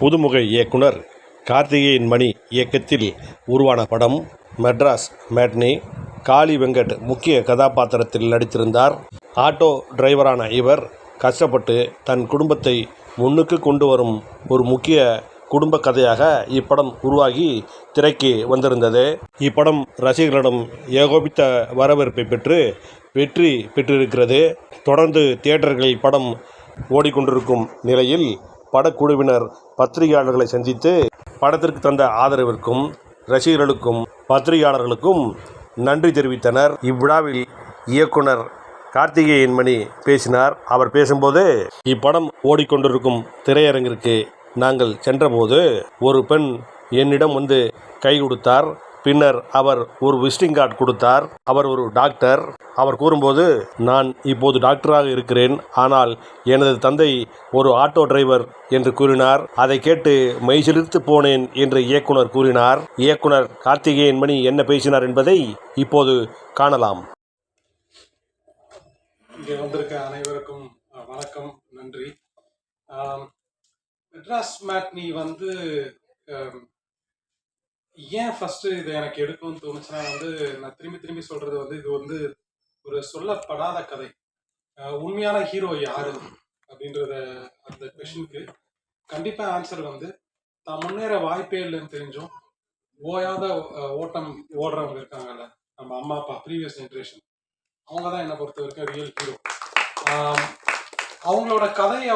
புதுமுக இயக்குனர் கார்த்திகேயன் மணி இயக்கத்தில் உருவான படம் மெட்ராஸ் மேட்னி. காளி வெங்கட் முக்கிய கதாபாத்திரத்தில் நடித்திருந்தார். ஆட்டோ டிரைவரான இவர் கஷ்டப்பட்டு தன் குடும்பத்தை முன்னுக்கு கொண்டு வரும் ஒரு முக்கிய குடும்ப கதையாக இப்படம் உருவாகி திரைக்கு வந்திருந்தது. இப்படம் ரசிகர்களிடம் ஏகோபித்த வரவேற்பை பெற்று வெற்றி பெற்றிருக்கிறது. தொடர்ந்து தியேட்டர்களில் படம் ஓடிக்கொண்டிருக்கும் நிலையில் படக்குழுவினர் பத்திரிகையாளர்களை சந்தித்து படத்திற்கு தந்த ஆதரவிற்கும் ரசிகர்களுக்கும் பத்திரிகையாளர்களுக்கும் நன்றி தெரிவித்தனர். இவ்விழாவில் இயக்குனர் கார்த்திகேயன் மணி பேசினார். அவர் பேசும்போது, இப்படம் ஓடிக்கொண்டிருக்கும் திரையரங்கிற்கு நாங்கள் சென்றபோது ஒரு பெண் என்னிடம் வந்து கை கொடுத்தார். பின்னர் அவர் ஒரு விசிட்டிங் கார்டு கொடுத்தார். அவர் ஒரு டாக்டர். அவர் கூறும்போது, நான் இப்போது டாக்டராக இருக்கிறேன், ஆனால் எனது தந்தை ஒரு ஆட்டோ டிரைவர் என்று கூறினார். அதை கேட்டு மெய்சிலிர்த்து போனேன் என்று இயக்குனர் கூறினார். இயக்குனர் கார்த்திகேயன் மணி என்ன பேசினார் என்பதை இப்போது காணலாம். இங்கே வந்திருக்க அனைவருக்கும் வணக்கம், நன்றி. மெட்ராஸ் மேட்னி வந்து ஏன் ஃபர்ஸ்ட் இதை எனக்கு எடுக்கணும்னு தோணுச்சுன்னா நான் திரும்பி சொல்றது இது ஒரு சொல்லப்படாத கதை. உண்மையான ஹீரோ யாரு அப்படின்றத அந்த கொஷனுக்கு கண்டிப்பா ஆன்சர் தான் முன்னேற வாய்ப்பே இல்லைன்னு தெரிஞ்சும் ஓயாத ஓட்டம் ஓடுறவங்க இருக்காங்கல்ல, நம்ம அம்மா அப்பா ப்ரீவியஸ் ஜென்ரேஷன், அவங்க தான் என்னை பொறுத்த வரைக்கும் ரியல் ஹீரோ. அவங்களோட கதையை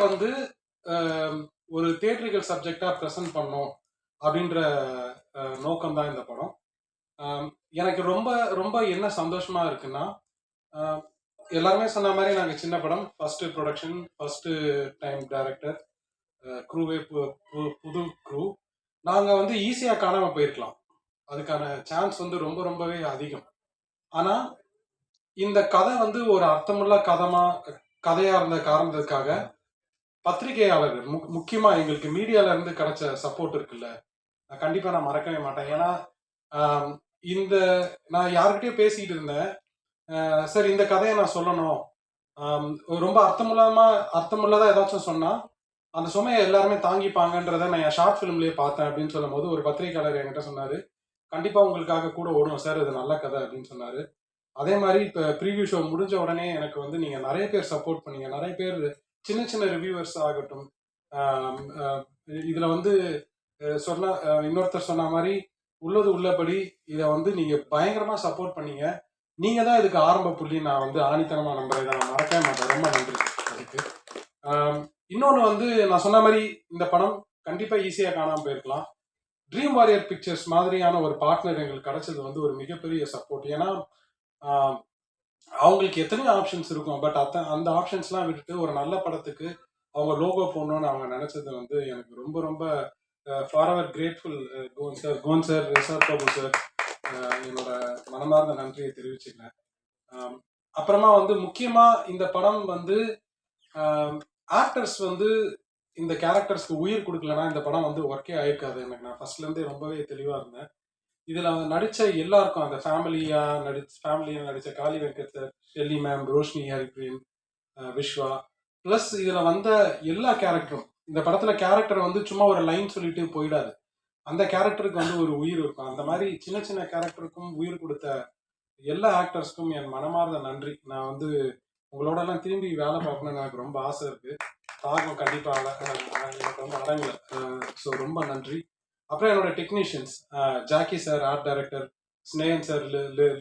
ஒரு தியேட்ரிக்கல் சப்ஜெக்டா ப்ரெசென்ட் பண்ணோம் அப்படின்ற நோக்கம் தான் இந்த படம். எனக்கு ரொம்ப ரொம்ப என்ன சந்தோஷமா இருக்குன்னா, எல்லாருமே சொன்ன மாதிரி நாங்கள் சின்ன படம், first production, first time director, க்ரூவே புது க்ரூ. நாங்கள் ஈஸியாக காணாமல் போயிருக்கலாம், அதுக்கான சான்ஸ் ரொம்ப ரொம்பவே அதிகம். ஆனால் இந்த கதை ஒரு அர்த்தமுள்ள கதையா இருந்த காரணத்துக்காக பத்திரிகையாளர்கள் முக்கியமா எங்களுக்கு மீடியால இருந்து கிடைச்ச சப்போர்ட் இருக்குல்ல, கண்டிப்பா நான் மறக்கவே மாட்டேன். ஏன்னா நான் யார்கிட்டயும் பேசிக்கிட்டு இருந்தேன், சார் இந்த கதையை நான் சொல்லணும், ரொம்ப அர்த்தமுள்ளதா ஏதாச்சும் சொன்னா அந்த சுமையை எல்லாருமே தாங்கிப்பாங்கன்றத நான் என் ஷார்ட் ஃபிலிம்லயே பார்த்தேன் அப்படின்னு சொல்லும் போது ஒரு பத்திரிகையாளர் என்கிட்ட சொன்னாரு, கண்டிப்பா உங்களுக்காக கூட ஓடும் சார், இது நல்ல கதை அப்படின்னு சொன்னாரு. அதே மாதிரி இப்போ ப்ரீவியூ ஷோ முடிஞ்ச உடனே எனக்கு நீங்கள் நிறைய பேர் சப்போர்ட் பண்ணீங்க. நிறைய பேர் சின்ன சின்ன ரிவ்யூவர்ஸ் ஆகட்டும், இதில் சொன்ன இன்னொருத்தர் சொன்ன மாதிரி உள்ளது உள்ளபடி இதை நீங்கள் பயங்கரமாக சப்போர்ட் பண்ணீங்க. நீங்கள் தான் இதுக்கு ஆரம்ப புள்ளி. நான் ஆணித்தனமாக நம்புறேன், இதை நான் மறக்கவே மாட்டேன். ரொம்ப நன்றி அதுக்கு. இன்னொன்று நான் சொன்ன மாதிரி இந்த படம் கண்டிப்பாக ஈஸியாக காணாமல் போயிருக்கலாம். ட்ரீம் வாரியர் பிக்சர்ஸ் மாதிரியான ஒரு பார்ட்னர் எங்களுக்கு கிடைச்சது ஒரு மிகப்பெரிய சப்போர்ட். ஏன்னா அவங்களுக்கு எத்தனையோ ஆப்ஷன்ஸ் இருக்கும், பட் அந்த ஆப்ஷன்ஸ்லாம் விட்டுட்டு ஒரு நல்ல படத்துக்கு அவங்க லோகோ போடணும்னு அவங்க நினைச்சது எனக்கு ரொம்ப ரொம்ப ஃபார்எவர் கிரேட்ஃபுல். கோன் சார், ரிஷாத் பாபு சார், என்னோட மனமார்ந்த நன்றியை தெரிவிச்சுக்கிறேன். அப்புறமா முக்கியமா இந்த படம் ஆக்டர்ஸ் இந்த கேரக்டர்ஸ்க்கு உயிர் கொடுக்கலன்னா இந்த படம் ஒர்க்கே ஆயிருக்காது. எனக்கு நான் ஃபர்ஸ்ட்ல இருந்தே ரொம்பவே தெளிவா இருந்தேன். இதுல நடிச்ச எல்லாருக்கும், அந்த ஃபேமிலியா நடிச்ச Kaali Venkat sir, Shelly ma'am, Roshini Haripriyan, Vishwa, plus இதுல எல்லா கேரக்டரும், இந்த படத்துல கேரக்டர் சும்மா ஒரு லைன் சொல்லிட்டு போயிடாது, அந்த கேரக்டருக்கு ஒரு உயிர் இருக்கும். அந்த மாதிரி சின்ன சின்ன கேரக்டருக்கும் உயிர் கொடுத்த எல்லா ஆக்டர்ஸ்க்கும் என் மனமார்ந்த நன்றி. நான் உங்களோட எல்லாம் திரும்பி வேலை பார்க்கணும்னு எனக்கு ரொம்ப ஆசை இருக்கு. தாகம் கண்டிப்பா எனக்கு ரொம்ப அடங்கல. ஸோ ரொம்ப நன்றி. அப்புறம் என்னோட technicians, Jacki sir art director, Snehan sir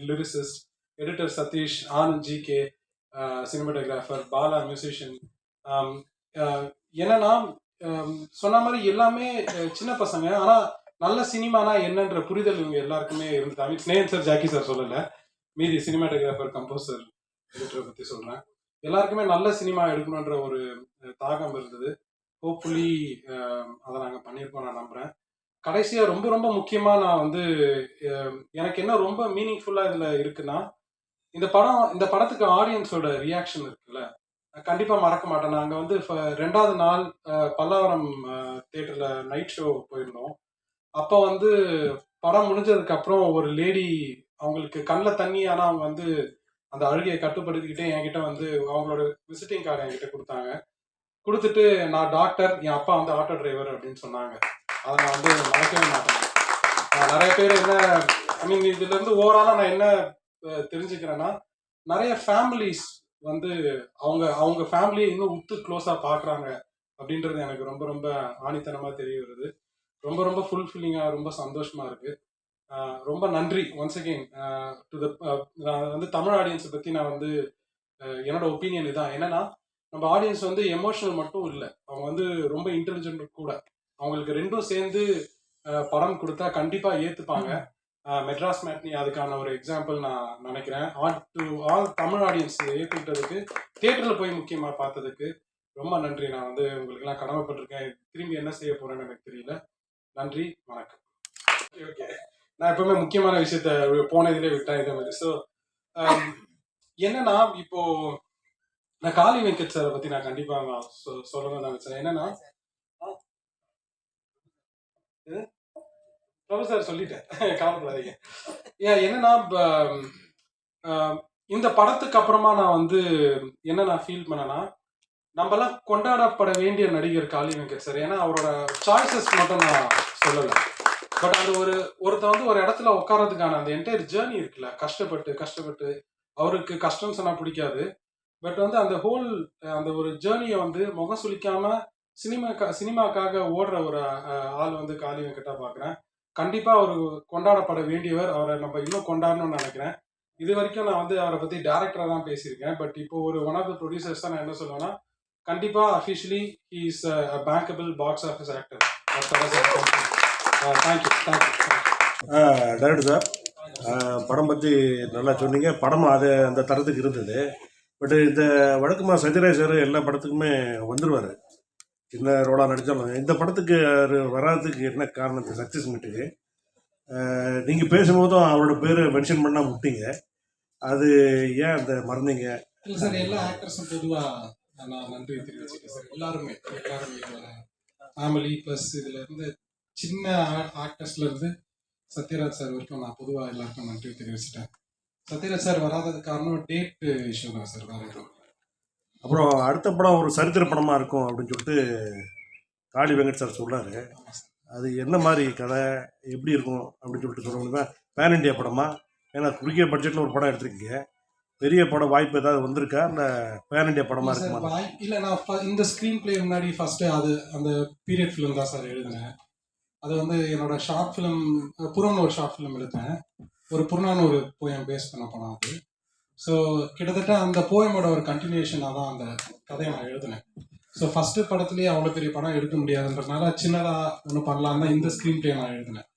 lyricist, editor Sathish, Anand GK cinematographer, Bala musician. என்னன்னா சொன்ன மாதிரி எல்லாமே சின்ன பசங்க, ஆனா நல்ல சினிமானா என்னன்ற புரிதல் இவங்க எல்லாருக்குமே இருந்தது. ஐ மீன் ஸ்னேகன் சார், ஜாக்கி சார் சொல்லல, மீதி சினிமாட்டோகிராஃபர், கம்போசர், எடிட்டரை பத்தி சொல்றேன். எல்லாருக்குமே நல்ல சினிமா எடுக்கணுன்ற ஒரு தாகம் இருந்தது. ஹோப்ஃபுல்லி அதை நாங்கள் பண்ணியிருக்கோம், நான் நம்புறேன். கடைசியா ரொம்ப ரொம்ப முக்கியமா நான் எனக்கு என்ன ரொம்ப மீனிங்ஃபுல்லா இதுல இருக்குன்னா, இந்த படத்துக்கு ஆடியன்ஸோட ரியாக்ஷன் இருக்குல்ல, கண்டிப்பா மறக்க மாட்டேன். நாங்க ரெண்டாவது நாள் பல்லாவரம் தியேட்டர்ல நைட் ஷோ போயிருந்தோம். அப்போ படம் முடிஞ்சதுக்கு அப்புறம் ஒரு லேடி, அவங்களுக்கு கண்ணில் தண்ணி, ஆனா அவங்க அந்த அழுகையை கட்டுப்படுத்திக்கிட்டே என்கிட்ட அவங்களோட விசிட்டிங் கார்டு என்கிட்ட கொடுத்தாங்க. கொடுத்துட்டு நான் டாக்டர், என் அப்பா வந்து ஆட்டோ டிரைவர் அப்படின்னு சொன்னாங்க. அதை நான் வந்து மறக்கவே மாட்டேன். நிறைய பேர் என்ன ஐ மீன் இதுல இருந்து ஓவராலா நான் என்ன தெரிஞ்சுக்கிறேன்னா, நிறைய ஃபேமிலிஸ் வந்து அவங்க அவங்க ஃபேமிலியை இன்னும் உத்து க்ளோஸா பாக்குறாங்க அப்படின்றது எனக்கு ரொம்ப ரொம்ப ஆணித்தனமா தெரிய வருது. ரொம்ப ரொம்ப ஃபுல்ஃபில்லிங்கா, ரொம்ப சந்தோஷமா இருக்கு. ரொம்ப நன்றி ஒன்ஸ் அகெயின் டு த நான் வந்து தமிழ் ஆடியன்ஸை பத்தி நான் வந்து என்னோட ஒப்பீனியன் இதான். என்னன்னா, நம்ம ஆடியன்ஸ் வந்து எமோஷனல் மட்டும் இல்லை, அவங்க வந்து ரொம்ப இன்டெலிஜென்ட் கூட. அவங்களுக்கு ரெண்டும் சேர்ந்து படம் கொடுத்தா கண்டிப்பா ஏத்துப்பாங்க. மெட்ராஸ் மேட்னி அதுக்கான ஒரு எக்ஸாம்பிள் நான் நினைக்கிறேன். ஆல் தமிழ் ஆடியன்ஸ் ஏற்றுக்கிட்டதுக்கு, தியேட்டரில் போய் முக்கியமாக பார்த்ததுக்கு ரொம்ப நன்றி. நான் வந்து உங்களுக்கெல்லாம் கடமைப்பட்டிருக்கேன். திரும்பி என்ன செய்ய போறேன்னு எனக்கு தெரியல. நன்றி, வணக்கம். ஓகே, நான் எப்பவுமே முக்கியமான விஷயத்த போன இதிலே விட்டேன் இதே மாதிரி. ஸோ என்னன்னா, இப்போ நான் காளி வெங்கட் சாரை பத்தி நான் கண்டிப்பா நான் சொல்லணும்னு நினைச்சேன். என்னன்னா, ப்ரொஃபசர் சொல்லிட்டேன், கவலைப்படாதீங்க. என்னன்னா, இந்த படத்துக்கு அப்புறமா நான் வந்து என்ன நான் ஃபீல் பண்ணேன்னா, நம்மலாம் கொண்டாடப்பட வேண்டிய நடிகர் காளி வெங்கட் சார். ஏன்னா அவரோட சாய்ஸஸ் மட்டும் நான் சொல்லலை, பட் அது ஒருத்தர் வந்து ஒரு இடத்துல உட்காரதுக்கான அந்த என்டையர் ஜேர்னி இருக்குல்ல, கஷ்டப்பட்டு அவருக்கு கஷ்டம் சொன்னா பிடிக்காது, பட் வந்து அந்த ஹோல் அந்த ஒரு ஜேர்னியை வந்து முகம் சுளிக்காம சினிமாக்காக ஓடுற ஒரு ஆள் வந்து காளி வெங்கட்டா பார்க்குறேன். கண்டிப்பா அவர் கொண்டாடப்பட வேண்டியவர். அவரை நம்ம இன்னும் கொண்டாடணும்னு நினைக்கிறேன். இது வரைக்கும் நான் வந்து அவரை பத்தி டைரக்டரா தான் பேசியிருக்கேன். பட் இப்போ ஒரு ஒன் ஆஃப் த ப்ரொடியூசர்ஸ் தான் நான் என்ன சொல்லுவேன்னா, கண்டிப்பா officially he is a bankable box office actor. Thank you. Director sir, படம் பற்றி நல்லா சொன்னீங்க. படம் அந்த தரத்துக்கு இருந்தது. பட் இந்த வழக்கமாக சத்யராஜ் சார் எல்லா படத்துக்குமே வந்துடுவார், என்ன ரோலாக நடித்தாலும். இந்த படத்துக்கு வராதுக்கு என்ன காரணம்? சக்ஸஸ் மீட்டுக்கு நீங்கள் பேசும்போதும் அவரோட பேர் மென்ஷன் பண்ணால் விட்டீங்க, அது ஏன் அந்த மறந்தீங்க? இல்லை சார், எல்லா ஆக்டர்ஸும் பொதுவாக நான் நன்றி தெரிவிச்சுட்டேன் சார். எல்லாருமே ஃபேமிலி ப்ளஸ் இதில் இருந்து சின்ன ஆக்டர்ஸ்லேருந்து சத்யராஜ் சார் வரைக்கும் நான் பொதுவாக எல்லாருக்கும் நன்றி தெரிவிச்சிட்டேன். சத்யராஜ் சார் வராததுக்கு காரணம் டேட் இஷ்யூ தான் சார், வேறு எதுவும். அப்புறம் அடுத்த படம் ஒரு சரித்திர படமாக இருக்கும் அப்படின்னு சொல்லிட்டு காளி வெங்கட் சார் சொல்கிறாரு. அது என்ன மாதிரி கதை, எப்படி இருக்கும் அப்படின்னு சொல்லிட்டு சொல்ல முடியுமா? பேன் இண்டியா படமா? ஏன்னா குறுகிய பட்ஜெட்டில் ஒரு படம் எடுத்திருக்கீங்க, பெரிய படம் வாய்ப்பு ஏதாவது வந்திருக்கா, இல்லை பேன் இண்டியா படமாக இருக்குமா? இல்லை, நான் இந்த ஸ்க்ரீன் பிளே முன்னாடி ஃபஸ்ட்டு அந்த பீரியட் ஃபிலிம் தான் சார் எழுதினேன். அது வந்து என்னோட ஷார்ட் ஃபிலிம், புறம்னு ஒரு ஷார்ட் ஃபிலிம் எடுத்தேன். ஒரு புறநானூறு போயம் பேஸ் பண்ண படம் அது. ஸோ கிட்டத்தட்ட அந்த போயமோட ஒரு கண்டினியூஷனாக தான் அந்த கதையை நான் எழுதினேன். ஸோ ஃபஸ்ட்டு படத்துலேயே அவ்வளோ பெரிய படம் எடுக்க முடியாதுன்றதுனால சின்னதாக ஒன்று பண்ணலாம் தான் இந்த ஸ்க்ரீன் பிளே நான் எழுதினேன்.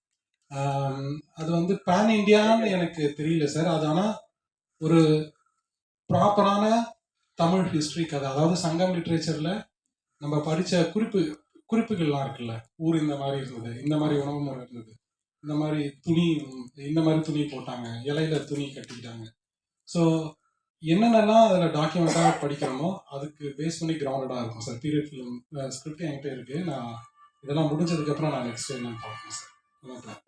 அது வந்து பேன் இண்டியான்னு எனக்கு தெரியல சார். அது ஆனால் ஒரு ப்ராப்பரான தமிழ் ஹிஸ்ட்ரி கதை. அதாவது சங்கம் லிட்ரேச்சரில் நம்ம படித்த குறிப்புகள்லாம் இருக்குல்ல, ஊர் இந்த மாதிரி இருந்தது, இந்த மாதிரி உணவு முறை இருந்தது, இந்த மாதிரி துணி போட்டாங்க, இலையில துணி கட்டிக்கிட்டாங்க. ஸோ என்னென்னலாம் அதில் டாக்குமெண்ட்டாக படிக்கிறோமோ அதுக்கு பேஸ் பண்ணி கிரவுண்டடாக இருக்கும் சார். பீரியட் ஃபிலிம் ஸ்கிரிப்ட் என்கிட்ட இருக்குது. நான் இதெல்லாம் முடிஞ்சதுக்கப்புறம் நான் நெக்ஸ்ட் என்னன்னு பார்ப்பேன் சார்.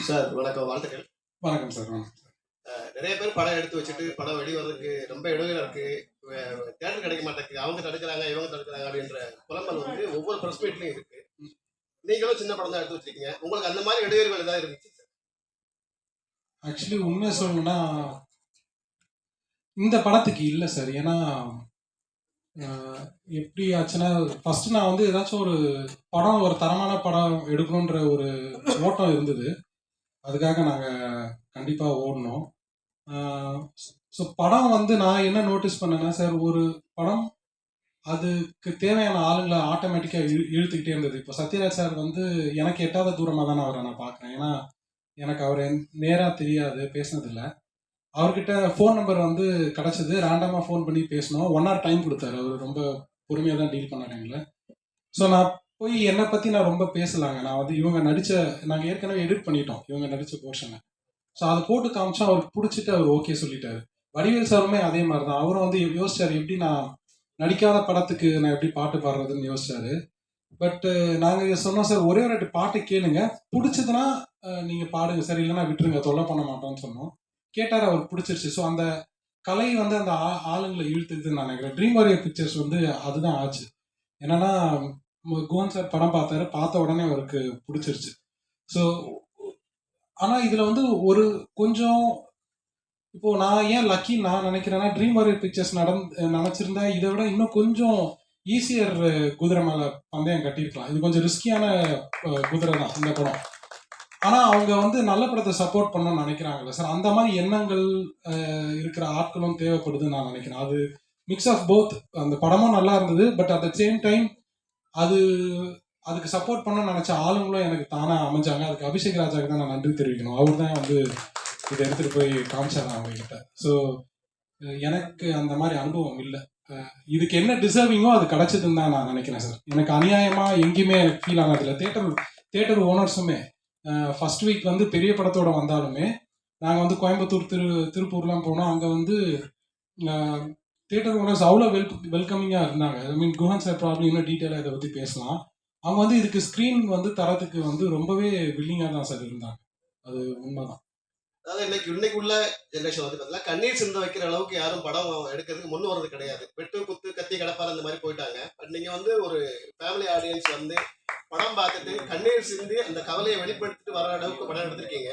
சார் வணக்கம், வாழ்த்துக்கள். வணக்கம் சார். வணக்கம் சார். நிறைய பேர் படம் எடுத்து வச்சுட்டு படம் வெளிவரதுக்கு ரொம்ப இடையில இருக்கு, தேட்டர் கிடைக்க மாட்டேங்குது, அவங்க தடுக்கிறாங்க இவங்க தடுக்கிறாங்க அப்படின்ற புலம்பல் வந்து ஒவ்வொரு ப்ரெஸ் மீட்லையும் இருக்கு. நீங்களும் சின்ன படம் தான் எடுத்து வச்சிருக்கீங்க, உங்களுக்கு அந்த மாதிரி இடையூறுகள் ஏதாவது இருந்துச்சு சார்? ஆக்சுவலி உண்மை சொல்லணும்னா இந்த படத்துக்கு இல்லை சார். ஏன்னா எப்படி ஆச்சுன்னா, ஃபஸ்ட்டு நான் வந்து ஏதாச்சும் ஒரு படம், ஒரு தரமான படம் எடுக்கணுன்ற ஒரு ஓட்டம் இருந்தது. அதுக்காக நாங்கள் கண்டிப்பாக ஓடணும். ஸோ படம் வந்து நான் என்ன நோட்டீஸ் பண்ணேன்னா சார், ஒரு படம் அதுக்கு தேவையான ஆளுங்களை ஆட்டோமேட்டிக்காக இழுத்துக்கிட்டே இருந்தது. இப்போ சத்யராஜ் சார் வந்து எனக்கு எட்டாத தூரமாக தானே அவரை நான் பார்க்குறேன். ஏன்னா எனக்கு அவரை நேராக தெரியாது, பேசினதில்லை. அவர்கிட்ட ஃபோன் நம்பர் வந்து கிடச்சிது, ரேண்டமாக ஃபோன் பண்ணி பேசினோம். 1 hour டைம் கொடுத்தாரு. அவர் ரொம்ப பொறுமையாக தான் டீல் பண்ணார் எங்களை. ஸோ நான் போய் என்னை பற்றி நான் ரொம்ப பேசலாங்க. நான் வந்து இவங்க நாங்கள் ஏற்கனவே எடிட் பண்ணிட்டோம் இவங்க நடித்த போர்ஷனை. ஸோ அதை போட்டு காமிச்சா அவருக்கு பிடிச்சிட்டு அவர் ஓகே சொல்லிட்டாரு. வடிவேல் சாருமே அதே மாதிரி தான். அவரும் வந்து யோசிச்சார், எப்படி நான் நடிக்காத படத்துக்கு நான் எப்படி பாட்டு பாடுறதுன்னு யோசிச்சாரு. பட்டு நாங்கள் சொன்னோம் சார், ஒரே ஒரு பாட்டு கேளுங்க, பிடிச்சதுன்னா நீங்கள் பாடுங்க சார், இல்லைன்னா விட்டுருங்க, தொல்லை பண்ண மாட்டோம்னு சொன்னோம். கேட்டார், அவருக்கு பிடிச்சிருச்சு. ஸோ அந்த கலை வந்து அந்த ஆளுங்களை இழுத்துக்குதுன்னு நான் நினைக்கிறேன். ட்ரீம் வாரியர் பிக்சர்ஸ் வந்து அதுதான் ஆச்சு. என்னன்னா குஹன் சார் படம் பார்த்தாரு, பார்த்த உடனே அவருக்கு பிடிச்சிருச்சு. ஸோ ஆனால் இதில் வந்து ஒரு கொஞ்சம் இப்போ நான் ஏன் லக்கி நான் நினைக்கிறேன்னா, ட்ரீம் வாரியர் பிக்சர்ஸ் நினச்சிருந்தா இதை விட இன்னும் கொஞ்சம் ஈஸியர் குதிரை மேலே பந்தயம் கட்டியிருக்கலாம். இது கொஞ்சம் ரிஸ்கியான குதிரை தான் இந்த படம். ஆனால் அவங்க வந்து நல்ல படத்தை சப்போர்ட் பண்ணணும்னு நினைக்கிறாங்கல்ல சார், அந்த மாதிரி எண்ணங்கள் இருக்கிற ஆட்களும் தேவைப்படுதுன்னு நான் நினைக்கிறேன். அது மிக்ஸ் ஆஃப் போத். அந்த படமும் நல்லா இருந்தது, but at the same time அதுக்கு சப்போர்ட் பண்ணணும்னு நினச்ச ஆளுங்களும் எனக்கு தானாக அமைஞ்சாங்க. அதுக்கு அபிஷேக் ராஜாவுக்கு தான் நான் நன்றி தெரிவிக்கணும். அவர் தான் வந்து இதை எடுத்துகிட்டு போய் காமிச்சாங்க அவங்ககிட்ட. ஸோ எனக்கு அந்த மாதிரி அனுபவம் இல்லை. இதுக்கு என்ன டிசர்விங்கோ அது கிடச்சதுன்னு தான் நான் நினைக்கிறேன் சார். எனக்கு அநியாயமாக எங்கேயுமே எனக்கு ஃபீல் ஆனதில்லை. தேட்டர் ஓனர்ஸுமே ஃபர்ஸ்ட் வீக் வந்து பெரிய படத்தோடு வந்தாலுமே நாங்கள் வந்து கோயம்புத்தூர் திருப்பூர்லாம் போனோம். அங்கே வந்து தேட்டர் ஓனர்ஸ் அவ்வளோ வெல்கமிங்காக இருந்தாங்க. ஐ மீன் குஹன் சார் ப்ராப்ளம் இன்னும் டீட்டெயிலாக இதை பற்றி பேசலாம். அவங்க வந்து இதுக்கு ஸ்க்ரீன் வந்து தரத்துக்கு வந்து ரொம்பவே வில்லிங்காக தான் சார் இருந்தாங்க. அது உண்மைதான். அதாவது இன்னைக்கு உள்ள ஜென்ரேஷன் வந்து பார்த்தீங்கன்னா கண்ணீர் சிந்த வைக்கிற அளவுக்கு யாரும் படம் எடுக்கிறதுக்கு முன் வர்றது கிடையாது. வெட்டு குத்து கத்தி கடப்பார் அந்த மாதிரி போயிட்டாங்க. பட் நீங்க வந்து ஒரு ஃபேமிலி ஆடியன்ஸ் வந்து படம் பார்த்துட்டு கண்ணீர் சிந்தி அந்த கவலையை வெளிப்படுத்திட்டு வர அளவுக்கு படம் எடுத்திருக்கீங்க.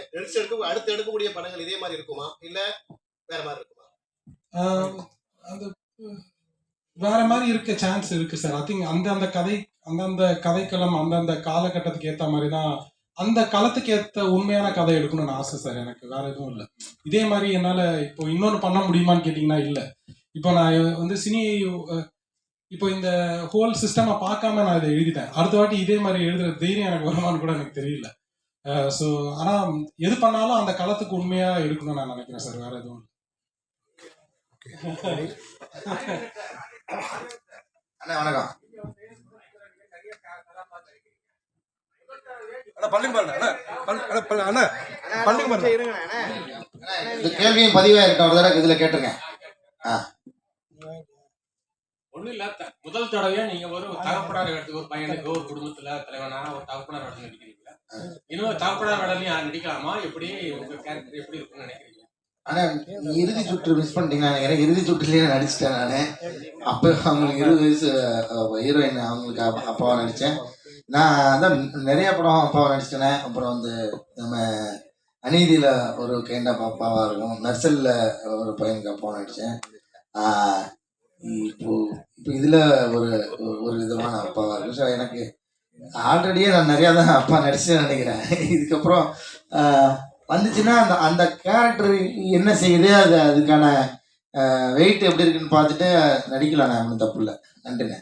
அடுத்து எடுக்கக்கூடிய படங்கள் இதே மாதிரி இருக்குமா இல்ல வேற மாதிரி இருக்குமா? அந்த வேற மாதிரி இருக்க சான்ஸ் இருக்கு சார். ஐ திங்க் அந்தந்த கதைக்களம் அந்தந்த காலகட்டத்துக்கு ஏற்ற மாதிரி தான், அந்த காலத்துக்கு ஏற்ற உண்மையான கதை எடுக்கணும்னு ஆசை சார். எனக்கு வேற எதுவும் இல்லை. இதே மாதிரி என்னால் இப்போ இன்னொன்று பண்ண முடியுமான்னு கேட்டிங்கன்னா இல்லை. இப்போ நான் வந்து இப்போ இந்த ஹோல் சிஸ்டமை பார்க்காம நான் இதை எழுதிட்டேன். அடுத்த வாட்டி இதே மாதிரி எழுதுற தைரியம் எனக்கு வருமானு கூட எனக்கு தெரியல. ஸோ ஆனால் எது பண்ணாலும் அந்த காலத்துக்கு உண்மையாக எடுக்கணும்னு நான் நினைக்கிறேன் சார். வேற எதுவும் அண்ணா வணக்கம். இந்த கேள்வியும் பதிவா இருக்க ஒரு தடவை இதுல கேட்டுருங்க. ஒன்றும் இல்லை, முதல் தடவையா நீங்க ஒரு தகப்பனார் இடத்துக்கு ஒரு பையனுக்கு ஒரு குடும்பத்துல தலைவனான ஒரு தகப்பனார் வேடம் நடிக்கிறீங்களா? இன்னும் தகப்பனார் வேடம் யார் நடிக்கலாமா? எப்படி உங்க கேரக்டர் எப்படி இருக்குன்னு நினைக்கிறீங்க? ஆனா இறுதி சுற்று மிஸ் பண்ணிட்டீங்கன்னா நினைக்கிறேன். இறுதி சுற்றுலயே நடிச்சிட்டேன் நானு. அப்போ அவங்களுக்கு 20 வயசு ஹீரோயின், அவங்களுக்கு அப்பாவா நடிச்சேன். நான் அதான் நிறைய படம் அப்பாவை நடிச்சிட்டேன். அப்புறம் வந்து நம்ம அநீதியில ஒரு கைண்டா அப்பாவா இருக்கும், மெர்சல்ல ஒரு பையனுக்கு அப்பாவை நடிச்சேன். இப்போ இதுல ஒரு விதமான அப்பாவா இருக்கு. ஸோ எனக்கு ஆல்ரெடியே நான் நிறையா தான் அப்பா நடிச்சேன்னு நினைக்கிறேன். இதுக்கப்புறம் வந்துச்சுன்னா அந்த கேரக்டர் என்ன செய்யுது, அதுக்கான வெயிட் எப்படி இருக்குன்னு பார்த்துட்டு நடிக்கலாம். நான் ஒன்றும் தப்பு இல்லை. நன்றிண்ணே.